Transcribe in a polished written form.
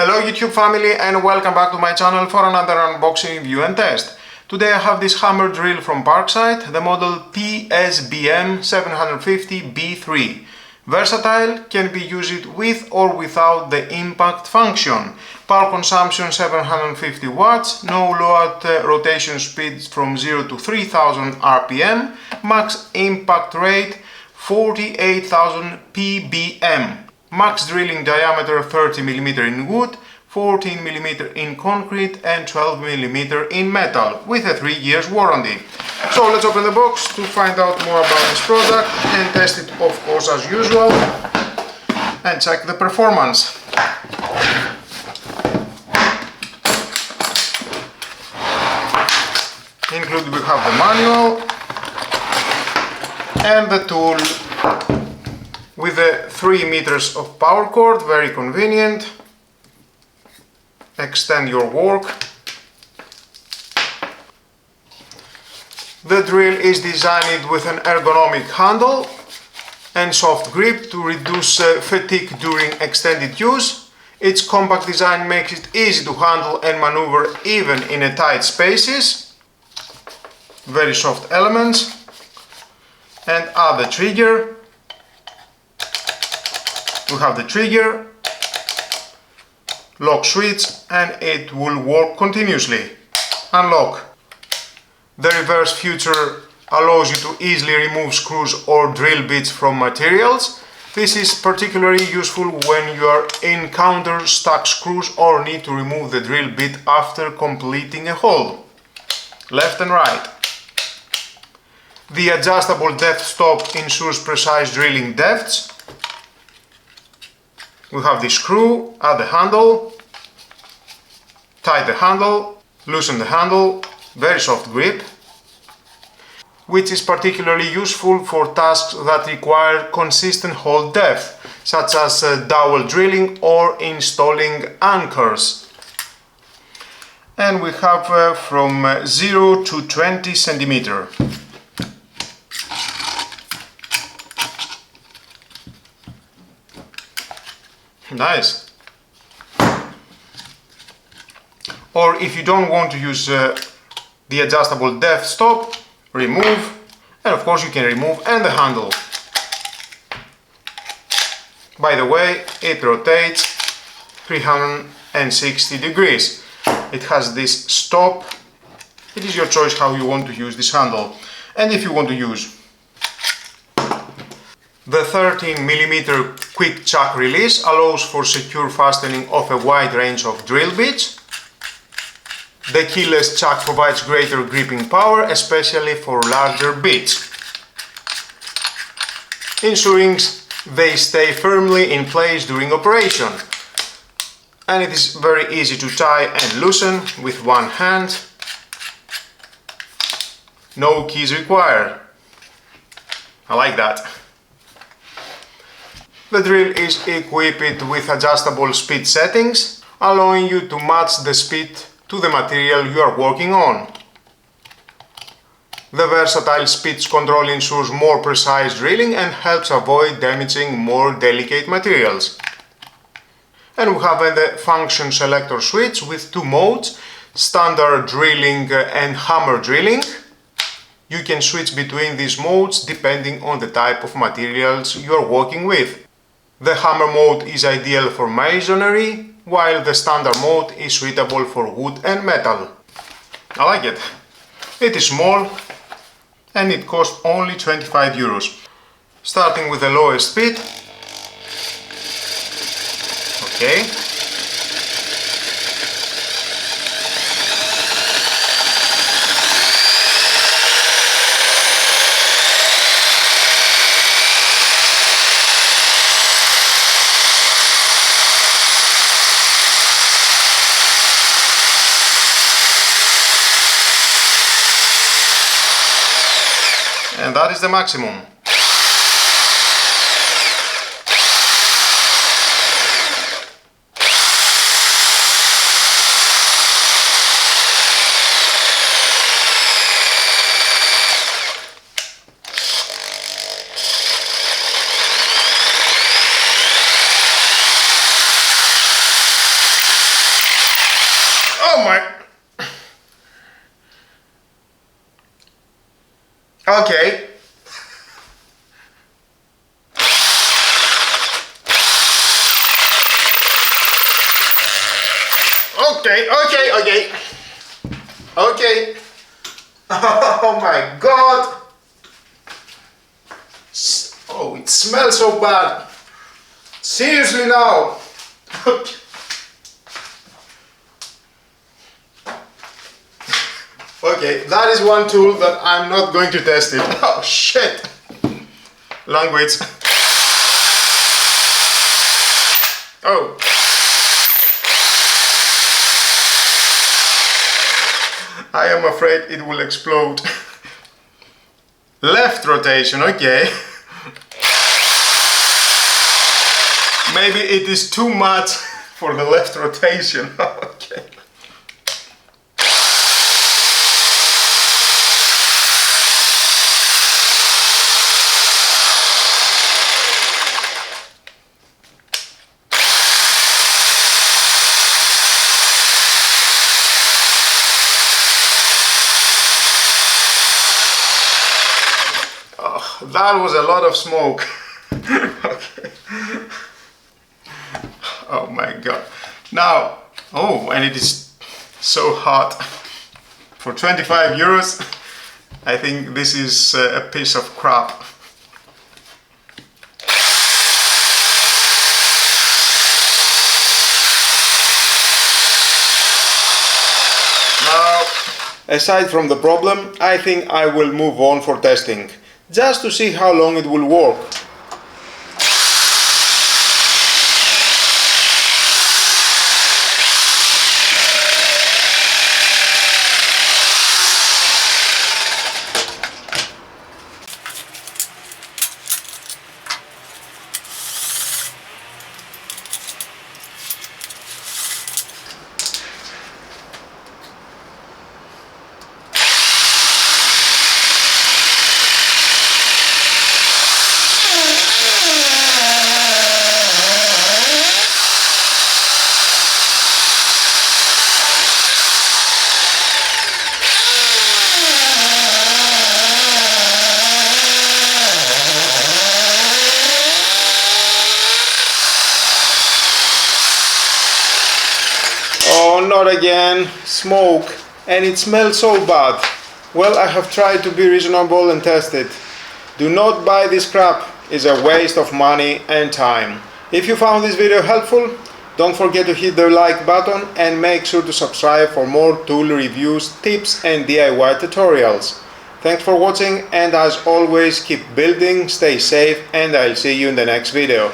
Hello YouTube family and welcome back to my channel for another unboxing, review and test. Today I have this hammer drill from Parkside, the model PSBM 750B3. Versatile, can be used with or without the impact function. Power consumption 750 watts, no load rotation speeds from 0 to 3000 RPM, max impact rate 48,000 PBM. Max drilling diameter 30 mm in wood, 14 mm in concrete and 12 mm in metal with a 3 years warranty. So let's open the box to find out more about this product and test it, of course, as usual, and check the performance. Included we have the manual and the tool with the 3 meters of power cord, very convenient. Extend your work. The drill is designed with an ergonomic handle and soft grip to reduce fatigue during extended use. Its compact design makes it easy to handle and maneuver even in tight spaces. Very soft elements. And add the trigger. We have the trigger, lock switch, and it will work continuously. Unlock. The reverse feature allows you to easily remove screws or drill bits from materials. This is particularly useful when you encounter stuck screws or need to remove the drill bit after completing a hole. Left and right. The adjustable depth stop ensures precise drilling depths. We have the screw, add the handle, tight the handle, loosen the handle, very soft grip, which is particularly useful for tasks that require consistent hole depth, such as dowel drilling or installing anchors. And we have from 0 to 20 centimeter. Nice. Or if you don't want to use the adjustable depth stop, remove, and of course you can remove and the handle. By the way, it rotates 360 degrees. It has this stop. It is your choice how you want to use this handle. And if you want to use the 13 mm quick chuck release, allows for secure fastening of a wide range of drill bits. The keyless chuck provides greater gripping power, especially for larger bits, ensuring they stay firmly in place during operation. And it is very easy to tie and loosen with one hand. No keys required. I like that. The drill is equipped with adjustable speed settings, allowing you to match the speed to the material you are working on. The versatile speed control ensures more precise drilling and helps avoid damaging more delicate materials. And we have the function selector switch with two modes, standard drilling and hammer drilling. You can switch between these modes depending on the type of materials you are working with. The hammer mode is ideal for masonry, while the standard mode is suitable for wood and metal. I like it. It is small and it costs only 25 euros. Starting with the lowest speed. Okay. And that is the maximum. Okay. Okay. Okay. Oh my God. Oh, it smells so bad. Seriously now. Okay. Okay, that is one tool that I'm not going to test it. Oh shit. Language. Oh. I am afraid it will explode. Left rotation, okay. Maybe it is too much for the left rotation. Okay. That was a lot of smoke. Okay. Oh my God. Now, oh, and it is so hot. For 25 euros, I think this is a piece of crap. Now, aside from the problem, I think I will move on for testing, just to see how long it will work. Oh, not again. Smoke. And it smells so bad. Well, I have tried to be reasonable and test it. Do not buy this crap. It's a waste of money and time. If you found this video helpful, don't forget to hit the like button and make sure to subscribe for more tool reviews, tips and DIY tutorials. Thanks for watching, and as always, keep building, stay safe, and I'll see you in the next video.